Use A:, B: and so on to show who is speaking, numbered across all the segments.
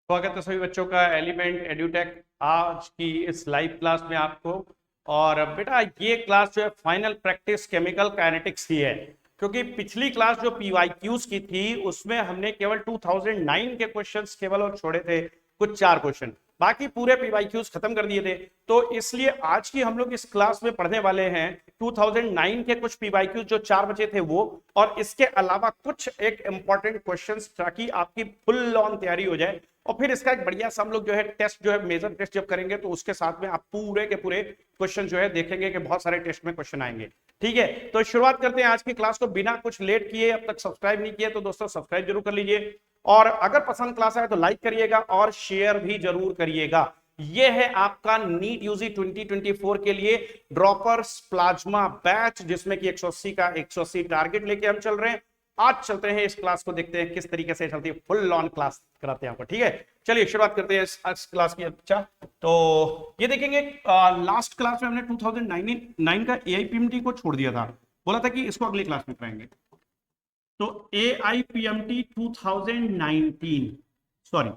A: स्वागत है सभी बच्चों का एलिमेंट एड्यूटेक आज की इस लाइव क्लास में आपको। और बेटा ये क्लास जो है फाइनल प्रैक्टिस केमिकल काइनेटिक्स की है, क्योंकि पिछली क्लास जो पीवाईक्यूज की थी उसमें हमने केवल 2009 के क्वेश्चंस केवल और छोड़े थे कुछ 4 क्वेश्चन, बाकी पूरे पीवाईक्यूज खत्म कर दिए थे। तो इसलिए आज की हम लोग इस क्लास में पढ़ने वाले हैं 2009 के कुछ पीवाईक्यूज जो 4 बचे थे वो, और इसके अलावा कुछ एक इंपॉर्टेंट क्वेश्चंस ताकि आपकी फुल ऑन तैयारी हो जाए। और फिर इसका एक बढ़िया सा हम लोग जो है टेस्ट जो है मेजर टेस्ट जब करेंगे तो उसके साथ में आप पूरे के पूरे क्वेश्चन जो है देखेंगे कि बहुत सारे टेस्ट में क्वेश्चन आएंगे। ठीक है, तो शुरुआत करते हैं आज की क्लास को बिना कुछ लेट किए। अब तक सब्सक्राइब नहीं किया तो दोस्तों सब्सक्राइब जरूर कर लीजिए, और अगर पसंद क्लास आए तो लाइक करिएगा और शेयर भी जरूर करिएगा। यह है आपका नीट यूजी 2024 के लिए ड्रॉपर्स प्लाज्मा बैच, जिसमें कि 180 का 180 टारगेट लेके हम चल रहे हैं। आज चलते हैं इस क्लास को, देखते हैं किस तरीके से चलती है, फुल ऑन क्लास कराते हैं आपको। ठीक है, चलिए शुरुआत करते हैं इस क्लास की। अच्छा, तो ये देखेंगे लास्ट क्लास में हमने 2009 का एआईपीएमटी को छोड़ दिया था, बोला था कि इसको अगली क्लास में कराएंगे। तो एआईपीएमटी 2019 सॉरी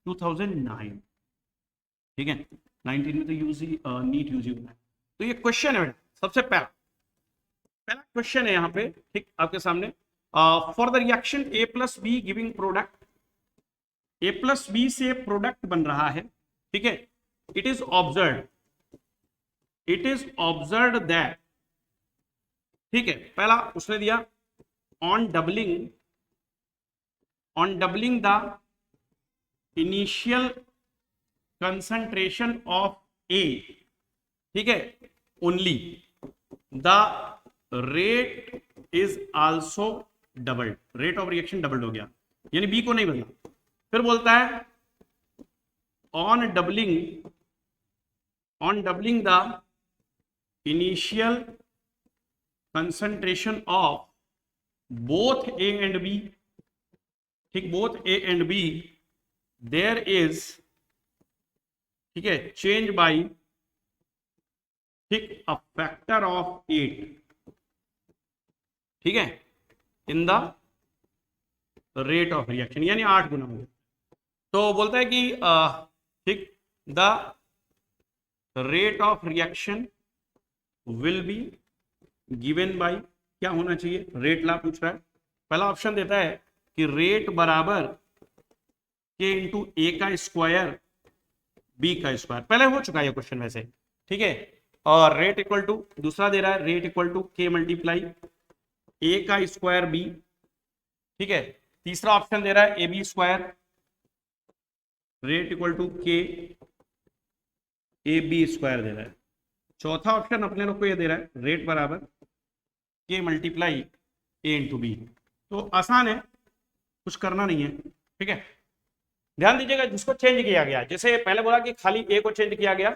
A: 2009, ठीक है, 19 में तो यूजी नीट यूजी होना है। तो ये क्वेश्चन है सबसे पहला पहला क्वेश्चन है यहाँ पे, ठीक आपके सामने। For the reaction A plus B giving product, A plus B से प्रोडक्ट बन रहा है, ठीक है। इट इज ऑब्जर्व्ड दैट, ठीक है, पहला उसने दिया on doubling the initial concentration of A, ठीक है, only the rate is also doubled, rate of reaction doubled हो गया, यानी बी को नहीं बदला। फिर बोलता है on doubling the initial concentration of both A and B, ठीक, both A and B, there is, ठीक है, चेंज बाई, ठीक, अ फैक्टर ऑफ 8, ठीक है, in the rate of reaction, यानी 8 गुना हो गया। तो बोलता है कि ठीक, the rate of reaction will be given by, क्या होना चाहिए, रेट ला पूछ रहा है। पहला ऑप्शन देता है कि रेट बराबर के इंटू ए का स्क्वायर बी का स्क्वायर, पहले हो चुका है क्वेश्चन वैसे, ठीक है। और रेट इक्वल टू, दूसरा दे रहा है रेट इक्वल टू के मल्टीप्लाई ए का स्क्वायर बी, ठीक है। तीसरा ऑप्शन दे रहा है A B square, rate equal to k A B square दे रहा है। चौथा ऑप्शन अपने लोग को ये दे रहा है रेट बराबर के मल्टीप्लाई ए इंटू बी। तो आसान है, कुछ करना नहीं है, ठीक है। ध्यान दीजिएगा, जिसको चेंज किया गया, जैसे पहले बोला कि खाली ए को चेंज किया गया,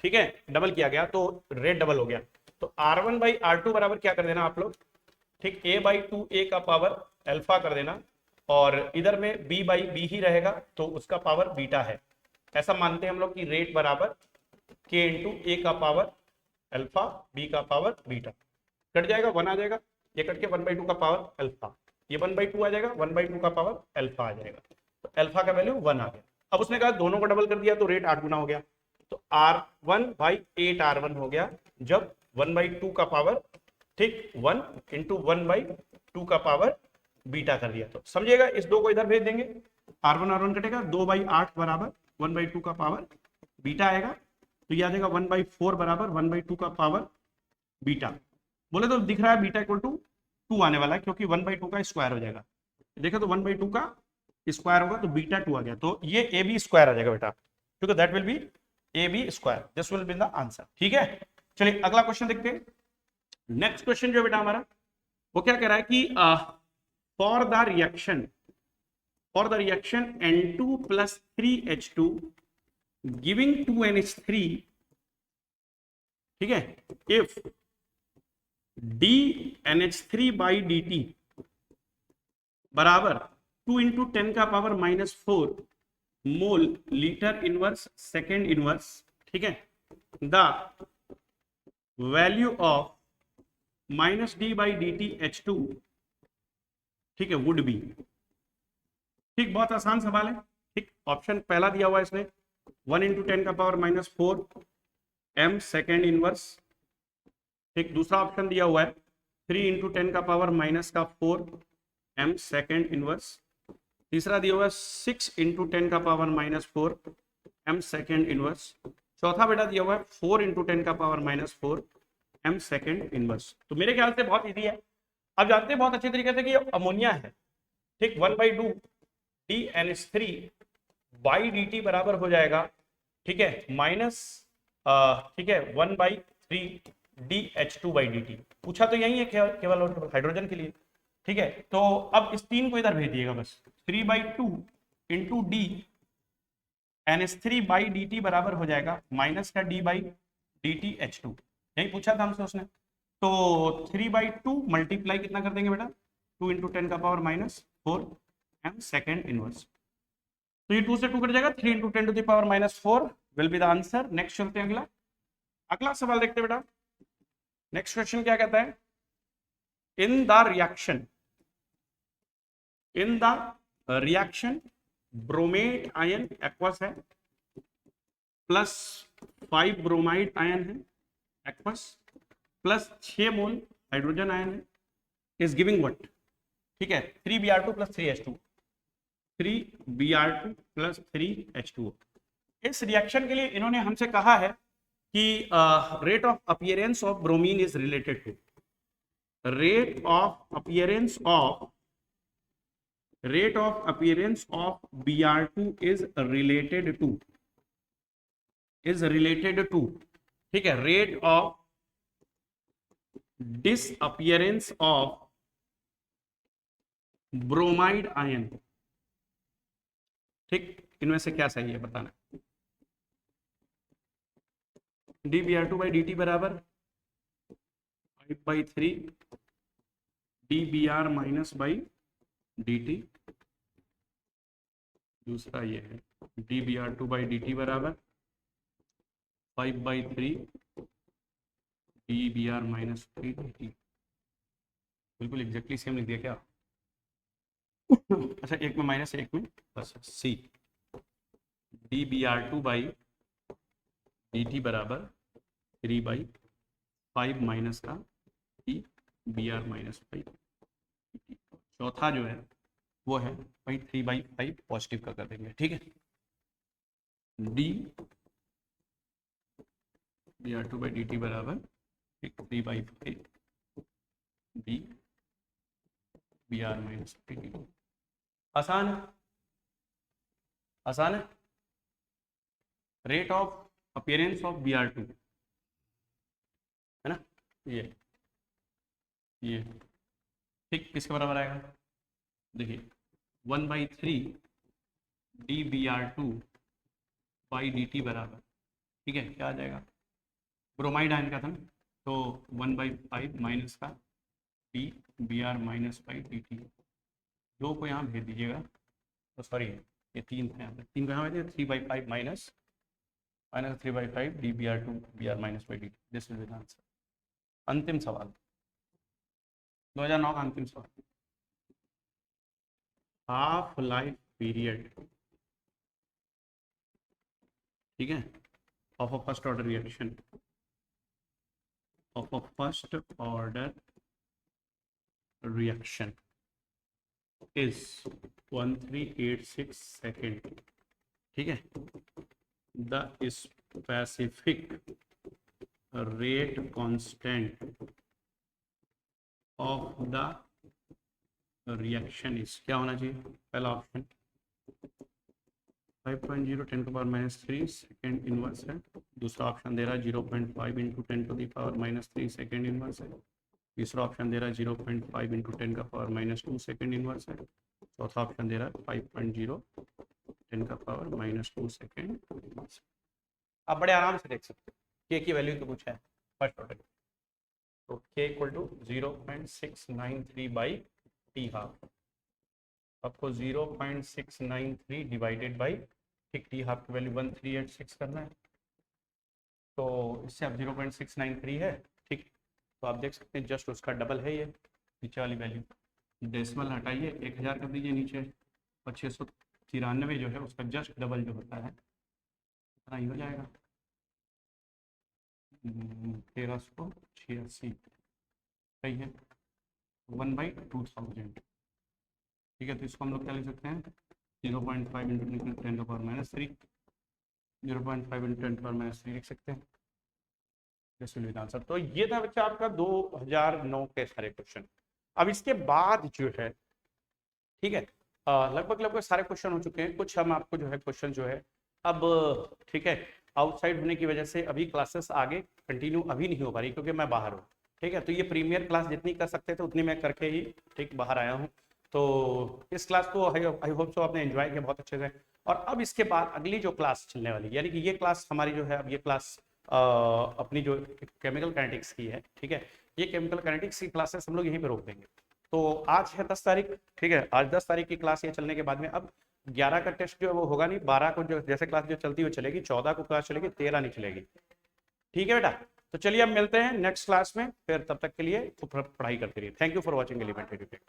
A: ठीक है, डबल किया गया तो रेट डबल हो गया। तो R1 बाई R2 बराबर क्या कर देना आप लोग, ठीक, ए बाई 2 ए का पावर अल्फा कर देना, और इधर में बी बाई बी ही रहेगा तो उसका पावर बीटा है। ऐसा मानते हैं हम लोग कि रेट बराबर के इंटू ए का पावर अल्फा, बी का पावर बीटा। कट जाएगा, 1 आ जाएगा, ये कट के 1/2 का पावर अल्फा, ये 1/2 आ जाएगा, 1/2 का पावर अल्फा आ जाएगा, तो अल्फा का वैल्यू 1 आ गया। अब उसने कहा दोनों को डबल कर दिया तो रेट 8 गुना हो गया, तो R1 बाई 8 R1 हो गया, जब 1/2 का पावर, ठीक, 1 इंटू 1/2 का पावर बीटा कर दिया। तो समझिएगा, इस 2 को इधर भेज देंगे, R1 कटेगा, 2/8 बराबर 1/2 का पावर बीटा आएगा, तो ये आ जाएगा 1/4 बराबर 1/2 का पावर बीटा। बोले तो दिख रहा है बीटा इक्वल टू 2 आने वाला है, क्योंकि 1/2 का स्क्वायर हो जाएगा। देखो तो 1/2 का स्क्वायर होगा तो बीटा 2 आ गया, तो ये ए बी स्क्वायर आ जाएगा बेटा, क्योंकि that will be A B square, this will be the answer, ठीक है। चलिए अगला क्वेश्चन देखते हैं। नेक्स्ट क्वेश्चन जो बेटा हमारा वो क्या कह रहा है कि for the reaction N2 plus 3H2 giving 2NH3, ठीक है, इफ dNH3 by dt बराबर 2 इंटू 10 का power -4 mole litre inverse second inverse, ठीक है, the value of -d by dt H2, ठीक है, वुड बी, ठीक, बहुत आसान सवाल है, ठीक, ऑप्शन पहला दिया हुआ है इसने 1 इंटू 10 का पावर -4 m सेकेंड इनवर्स। ठीक, दूसरा ऑप्शन दिया हुआ है 3 इंटू 10 का पावर -4 m सेकेंड इनवर्स। तीसरा दिया हुआ है 6 इंटू 10 का पावर -4 m सेकेंड इनवर्स। चौथा बेटा दिया हुआ है 4 इंटू 10 का पावर -4 m सेकेंड इनवर्स। तो मेरे ख्याल से बहुत इजी है। अब जानते हैं बहुत अच्छे तरीके से कि अमोनिया है। ठीक, 1/2 DNH3 बाई dt बराबर हो जाएगा, ठीक है, माइनस, ठीक है, 1/3 DH2/dt। पूछा तो यही है केवल हाइड्रोजन के लिए। ठीक है, तो अब इस 3 को इधर भेज दिएगा बस। 3/2 इंटू डी NH3/dt बराबर हो जाएगा माइनस का d/dtH2। यही पूछा था हमसे उसने। तो 3/2 मल्टीप्लाई कितना कर देंगे बेटा, 2 इंटू 10 का पावर -4 m सेकेंड इनवर्स। तो ये 2 से 2 कट जाएगा, 3 into 10 to the power -4 will be the answer. Next चलते हैं अगला। अगला सवाल देखते हैं बेटा। नेक्स्ट क्वेश्चन क्या कहता है, in the reaction bromate ion aqueous है प्लस 5 ब्रोमाइड आयन है एक्वस प्लस 6 मोल हाइड्रोजन आयन है, इज गिविंग व्हाट। ठीक है, 3Br2 plus 3H2, 3Br2 plus 3H2। इस रिएक्शन के लिए इन्होंने हमसे कहा है कि rate of appearance of bromine is related to rate of appearance of Br2 is related to ठीक है, rate of disappearance of bromide ion। ठीक, इनमें से क्या सही है बताना। dBr2/dt बराबर 5/3 dBr माइनस बाई dt। दूसरा ये है dBr2/dt बराबर 5/3 dBr माइनस बाई dt। बिल्कुल एग्जैक्टली सेम लिख दिया क्या? अच्छा, एक में माइनस एक में प्लस। सी dBr2/dt बराबर 3/5 माइनस का dBr माइनस बाई। चौथा जो है वो है भाई 3/5 पॉजिटिव का कर देंगे। ठीक है, dBr2/dt बराबर 3/5 dBr माइनस dt। आसान है, आसान है। Rate of appearance of Br2 है ना, ये ठीक किसके बराबर आएगा, देखिए 1/3 dBr2/dt बराबर, ठीक है, क्या आ जाएगा, ब्रोमाइड आयन का था ना, तो 1/5 माइनस का dBr माइनस बाई dt। 2 को यहाँ भेज दीजिएगा, तो सॉरी ये 3 था, यहाँ पे 3 को यहाँ भेज 3/5 minus 3/5 dBr2 minus by dt। This is the answer. अंतिम सवाल 2009 का अंतिम सवाल। हाफ लाइफ पीरियड, ठीक है, of a first order reaction, of a first order reaction is 1386 second. ठीक है, the specific rate constant of the reaction is, क्या होना चाहिए, पहला option 5.0 10 to power -3 second inverse है। दूसरा ऑप्शन दे रहा है 0.5 into 10 to the power -3 second inverse है। तीसरा ऑप्शन दे रहा है 0.5 इंटू 10 का पावर -2 सेकेंड इनवर्स है। चौथा ऑप्शन दे रहा है 5.0 10 का पावर -2 सेकेंड इनवर्स। आप बड़े आराम से देख सकते हो, के की वैल्यू तो कुछ है फर्स्ट ऑर्डर, तो k equal to 0.693 by t half. आपको 0.693 डिवाइडेड बाई, ठीक, टी हाफ की वैल्यू 1386 करना है, तो इससे आप 0.693 है, ठीक, तो आप देख सकते हैं जस्ट उसका डबल है ये नीचे वाली वैल्यू। डेसिमल हटाइए, 1000 कर दीजिए नीचे और 93 जो है उसका जस्ट डबल जो होता है इतना ही हो जाएगा, 1386, सही है, 1/2000। ठीक है, तो इसको हम लोग क्या लिख सकते हैं, 0.5 इंटू 10⁻³ 0.5 इंटू 10⁻³ लिख सकते हैं। आंसर तो ये था बच्चा आपका 2009 के सारे क्वेश्चन। अब इसके बाद जो है, ठीक है, लगभग लगभग सारे क्वेश्चन हो चुके हैं, कुछ हम आपको जो है क्वेश्चन जो है अब, ठीक है, आउटसाइड होने की वजह से अभी क्लासेस आगे कंटिन्यू अभी नहीं हो पा रही क्योंकि मैं बाहर हूँ। ठीक है, तो ये प्रीमियर क्लास जितनी कर सकते थे उतनी मैं करके ही ठीक बाहर आया हूँ। तो इस क्लास को आई होप सो आपने एंजॉय किया बहुत अच्छे से। और अब इसके बाद अगली जो क्लास चलने वाली, यानी कि ये क्लास हमारी जो है, अब ये क्लास अपनी जो केमिकल काइनेटिक्स की है, ठीक है, ये केमिकल काइनेटिक्स की क्लासेस हम लोग यहीं पे रोक देंगे। तो आज है 10 तारीख, ठीक है, आज 10 तारीख की क्लास ये चलने के बाद में अब 11 का टेस्ट जो है वो होगा नहीं, 12 को जो जैसे क्लास जो चलती हुई चलेगी, 14 को क्लास चलेगी, 13 नहीं चलेगी। ठीक है बेटा, तो चलिए अब मिलते हैं नेक्स्ट क्लास में, फिर तब तक के लिए पढ़ाई करते रहिए। Thank you for watching element educate.